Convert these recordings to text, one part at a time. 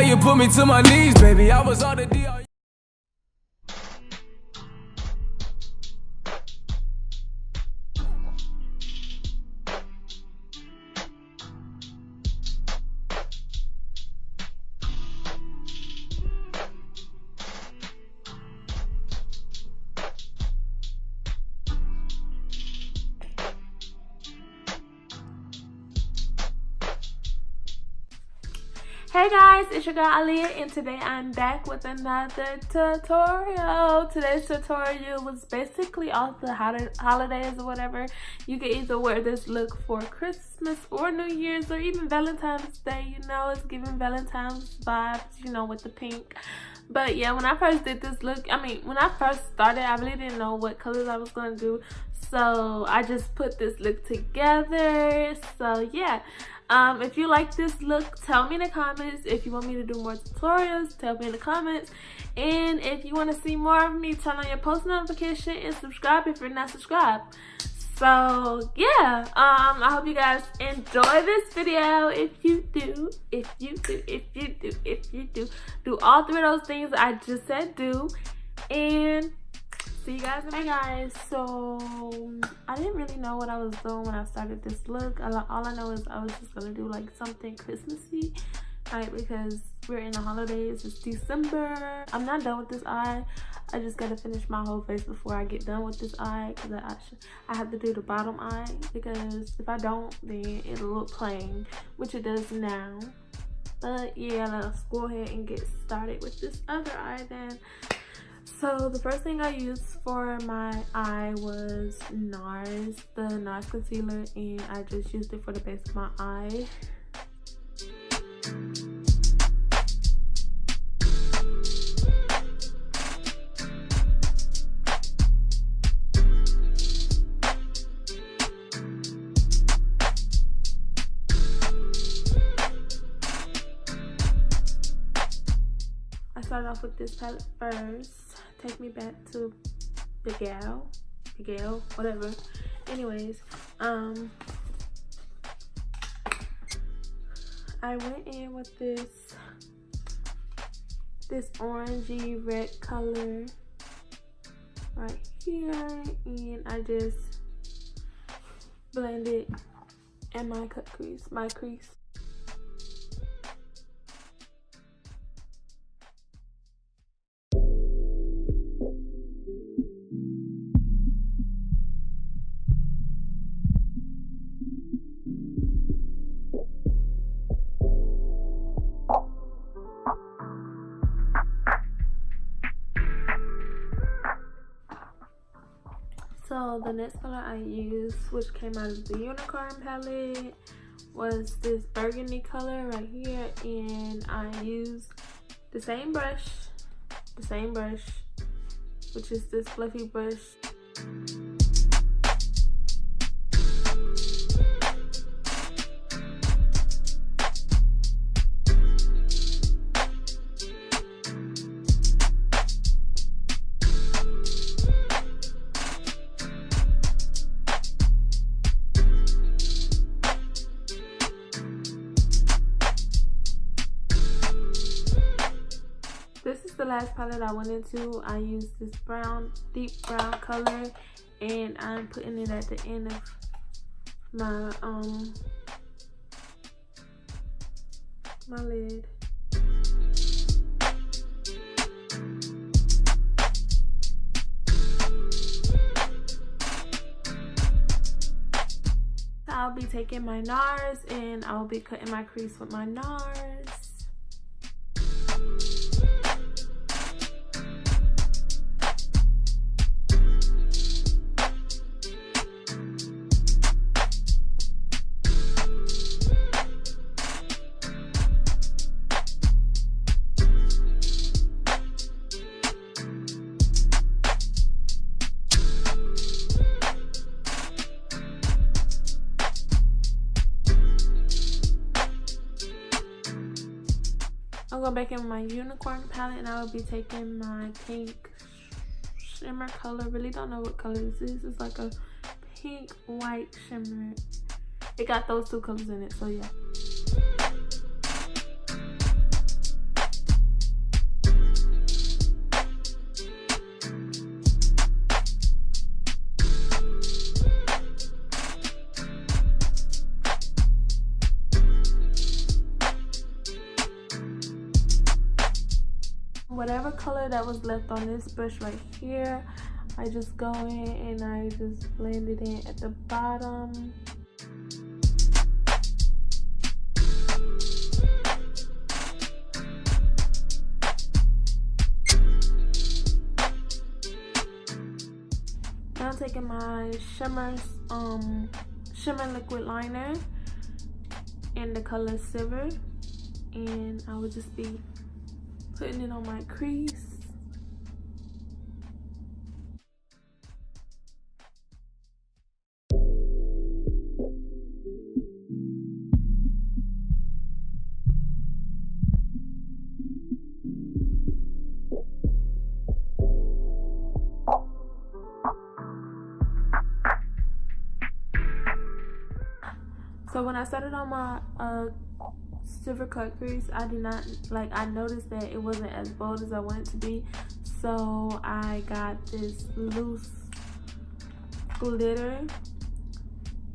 you put me to my knees, baby. I was all the D. Hey guys, it's your girl Aliyah, and today I'm back with another tutorial. Today's tutorial was basically all the holidays or whatever. You can either wear this look for Christmas or New Year's or even Valentine's Day. You know, it's giving Valentine's vibes, you know, with the pink. But yeah, when I first did this look, when I first started, I really didn't know what colors I was going to do. So I just put this look together. So yeah. If you like this look, tell me in the comments. If you want me to do more tutorials, tell me in the comments. And if you want to see more of me, turn on your post notification and subscribe if you're not subscribed. So yeah, I hope you guys enjoy this video. If you do, do all three of those things I just said do. And see you guys. Hey guys, so I didn't really know what I was doing when I started this look. All I know is I was just gonna do like something Christmassy, right? Because we're in the holidays. It's December. I'm not done with this eye. I just gotta finish my whole face before I get done with this eye, because I have to do the bottom eye, because if I don't, then it'll look plain, which it does now. But yeah, let's go ahead and get started with this other eye then. So the first thing I used for my eye was NARS, the NARS concealer, and I just used it for the base of my eye. I started off with this palette first. Take me back to the gal, whatever. Anyways, I went in with this orangey red color right here, and I just blended in my crease. So the next color I used, which came out of the unicorn palette, was this burgundy color right here, and I used the same brush, which is this fluffy brush. This is the last palette I went into. I used this deep brown color, and I'm putting it at the end of my my lid. I'll be taking my NARS and I'll be cutting my crease with my NARS. I'm going back in with my unicorn palette, and I will be taking my pink shimmer color. Really don't know what color this is. It's like a pink white shimmer. It got those two colors in it, so yeah. whatever color that was left on this brush right here, I just go in and I just blend it in at the bottom. Now I'm taking my shimmer liquid liner in the color Silver, and I will just be putting it on my crease. So when I started on my silver cut crease, I noticed that it wasn't as bold as I wanted it to be. So I got this loose glitter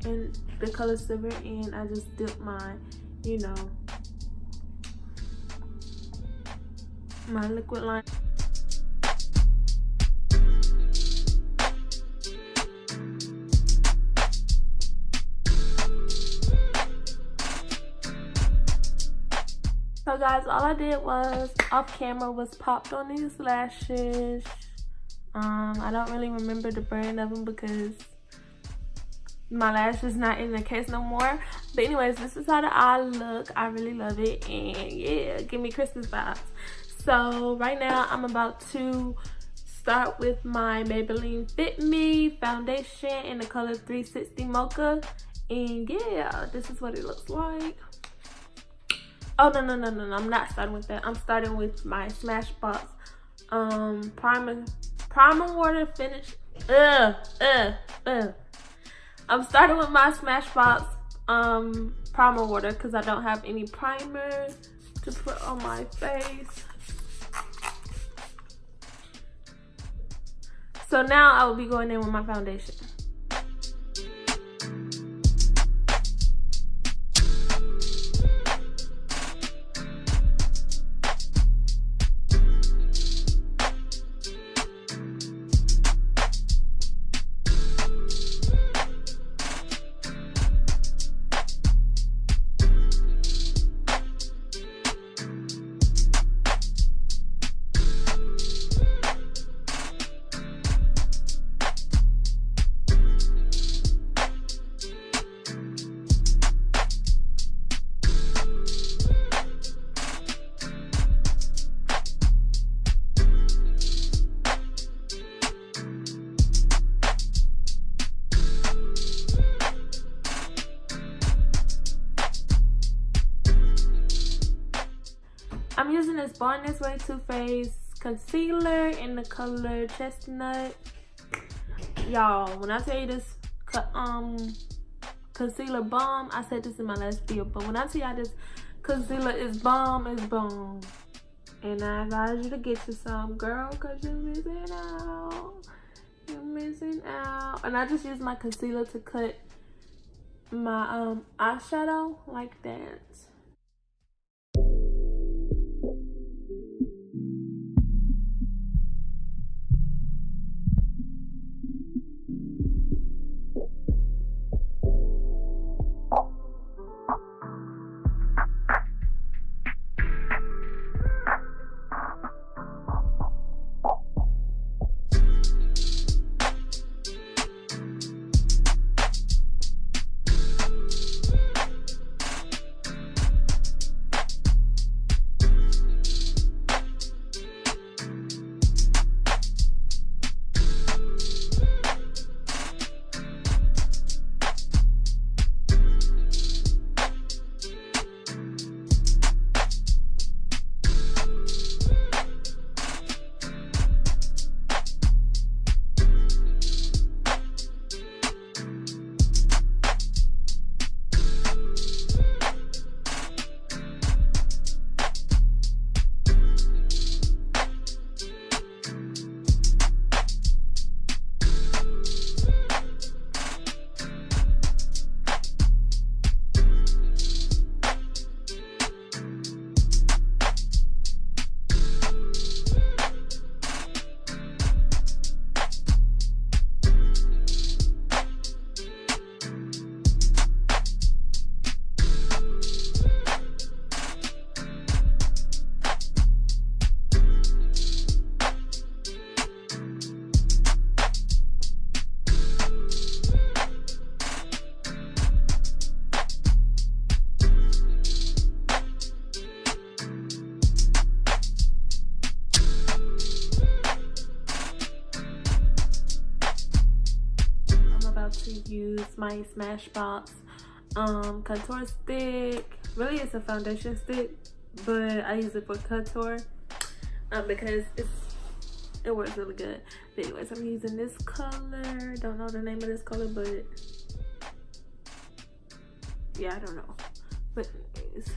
in the color Silver, and I just dipped my, my liquid line. So guys, all I did was off camera was popped on these lashes. I don't really remember the brand of them because my lash is not in the case no more. But anyways, this is how the eye look. I really love it, and yeah, give me Christmas vibes. So right now I'm about to start with my Maybelline Fit Me foundation in the color 360 Mocha, and yeah, this is what it looks like. Oh, no, I'm not starting with that. I'm starting with my Smashbox primer water finish. I'm starting with my Smashbox primer water because I don't have any primer to put on my face. So now I will be going in with my foundation. I'm using this Born This Way Too Faced concealer in the color Chestnut. Y'all, when I tell you this concealer bomb, I said this in my last video, but when I tell y'all this concealer is bomb, it's bomb. And I advise you to get you some, girl, because you're missing out. You're missing out. And I just use my concealer to cut my eyeshadow like that. use my Smashbox contour stick. Really, it's a foundation stick, but I use it for contour because it works really good. But anyways, I'm using this color. Don't know the name of this color, but yeah, I don't know. But anyways.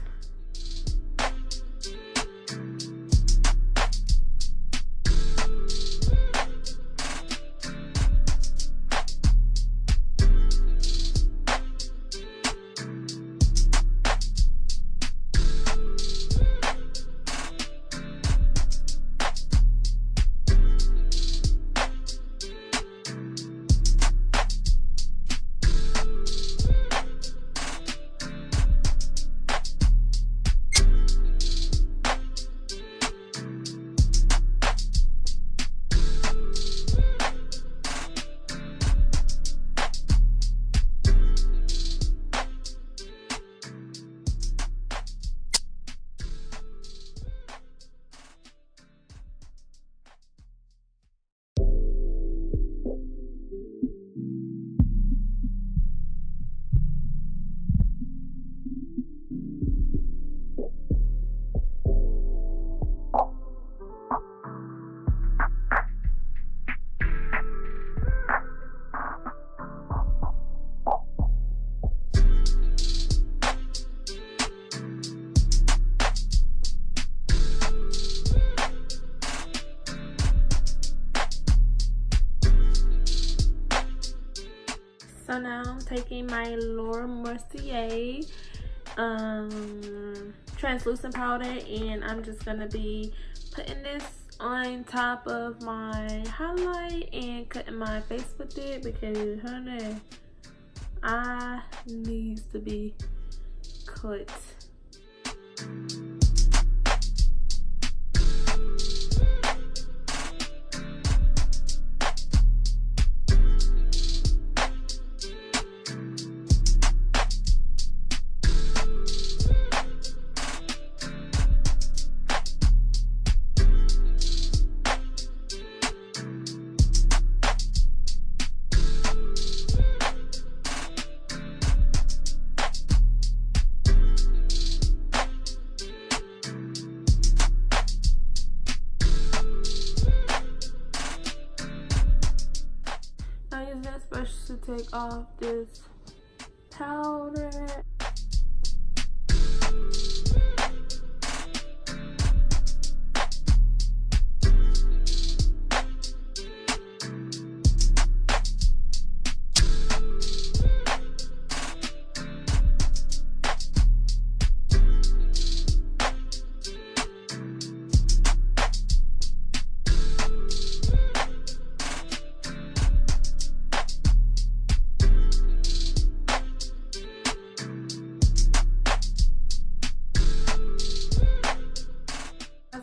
So now I'm taking my Laura Mercier translucent powder, and I'm just gonna be putting this on top of my highlight and cutting my face with it because honey, I needs to be cut. I use this brush to take off this powder.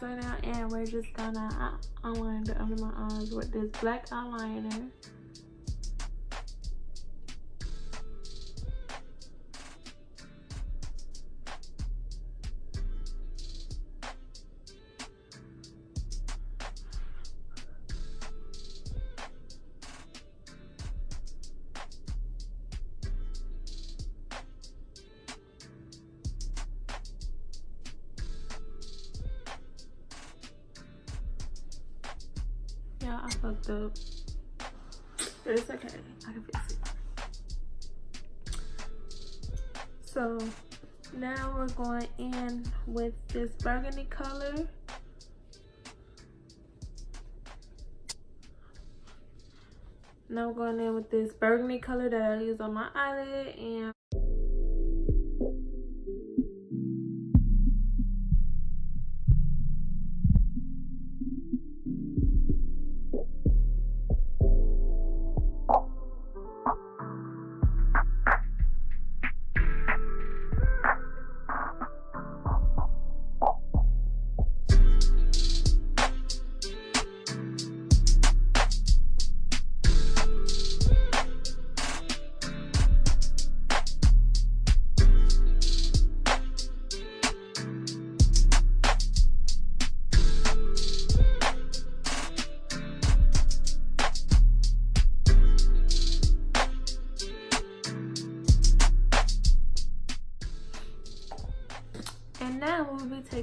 Right now, and we're just gonna outline it under my eyes with this black eyeliner. Yeah, I fucked up, but it's okay. I can fix it. So now we're going in with this burgundy color. Now we're going in with this burgundy color that I use on my eyelid, and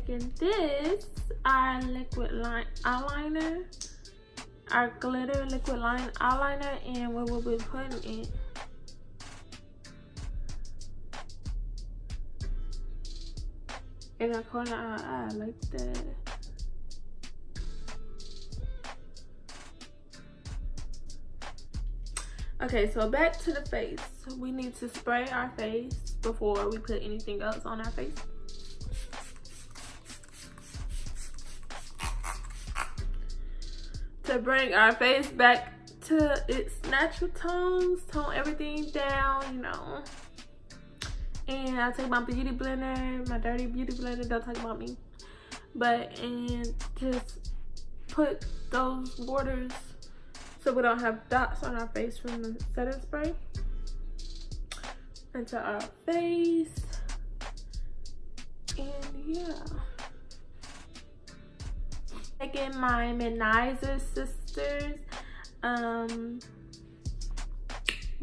taking this, our liquid line eyeliner, our glitter liquid line eyeliner, and we will be putting it in the corner of our eye like that. Okay, so back to the face. We need to spray our face before we put anything else on our face. To bring our face back to its natural tones, tone everything down, you know. And I take my beauty blender, my dirty beauty blender, don't talk about me. And just put those borders so we don't have dots on our face from the setting spray into our face. And yeah. Taking my Midnizer Sisters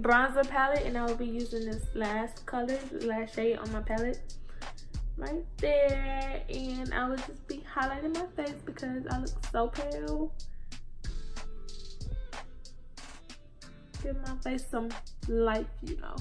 bronzer palette, and I will be using this last color, last shade on my palette right there, and I will just be highlighting my face because I look so pale. Give my face some life, you know.